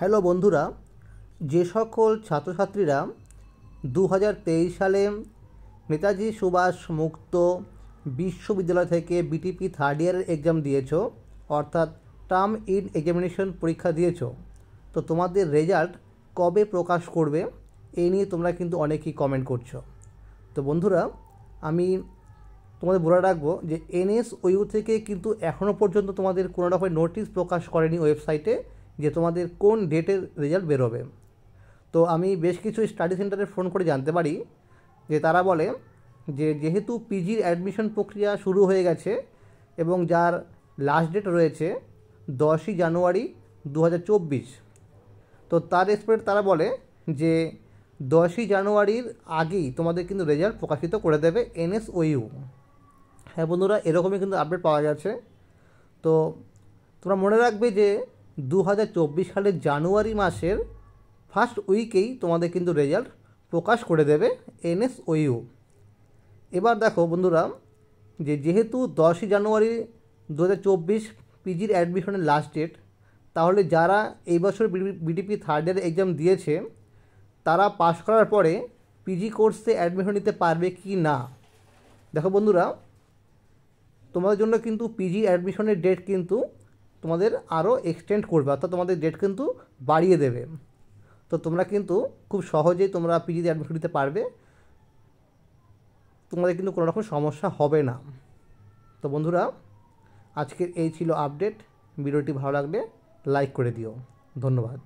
Hello বন্ধুরা, যে সকল ছাত্রছাত্রীরা 2023 সালে নেতাজি সুভাষ মুক্ত বিশ্ববিদ্যালয় থেকে বিটিপি থার্ড ইয়ারের এক্সাম দিয়েছো, অর্থাৎ টার্ম ইন এক্সামিনেশন পরীক্ষা দিয়েছো, তো তোমাদের রেজাল্ট কবে প্রকাশ করবে এই নিয়ে তোমরা কিন্তু অনেকেই কমেন্ট করছো। তো বন্ধুরা, আমি তোমাদের বলে রাখবো যে এনএসওইউ থেকে কিন্তু এখনও পর্যন্ত তোমাদের কোনো রকমের নোটিশ প্রকাশ করেনি ওয়েবসাইটে যে তোমাদের কোন ডেটের রেজাল্ট বেরোবে। তো আমি বেশ কিছু স্টাডি সেন্টারে ফোন করে জানতে পারি যে তারা বলে যে যেহেতু পিজির অ্যাডমিশন প্রক্রিয়া শুরু হয়ে গেছে এবং যার লাস্ট ডেট রয়েছে 10ই জানুয়ারি 2024, তো তার এক্সপেক্ট তারা বলে যে 10ই জানুয়ারির আগেই তোমাদের কিন্তু রেজাল্ট প্রকাশিত করে দেবে এনএসওইউ। হ্যাঁ বন্ধুরা, এরকমই কিন্তু আপডেট পাওয়া গেছে। তো তোমরা মনে রাখবে যে 2024 সালের জানুয়ারি মাসের ফার্স্ট উইকেই তোমাদের কিন্তু রেজাল্ট প্রকাশ করে দেবে এনএসওইউ। এবার দেখো বন্ধুরা, যেহেতু 10ই জানুয়ারি 2024 পিজির অ্যাডমিশনের লাস্ট ডেট, তাহলে যারা এই বছর বিটিপি থার্ড ইয়ার এক্সাম দিয়েছে তারা পাশ করার পরে পিজি কোর্সে অ্যাডমিশন নিতে পারবে কি না। দেখো বন্ধুরা, তোমাদের জন্য কিন্তু পিজি অ্যাডমিশনের ডেট কিন্তু তোমাদের আরও এক্সটেন্ড করবে, অর্থাৎ তোমাদের ডেট কিন্তু বাড়িয়ে দেবে। তো তোমরা কিন্তু খুব সহজেই তোমরা পিজিতে অ্যাডমিশন নিতে পারবে, তোমাদের কিন্তু কোনো রকম সমস্যা হবে না। তো বন্ধুরা, আজকের এই ছিল আপডেট। ভিডিওটি ভালো লাগলে লাইক করে দিও। ধন্যবাদ।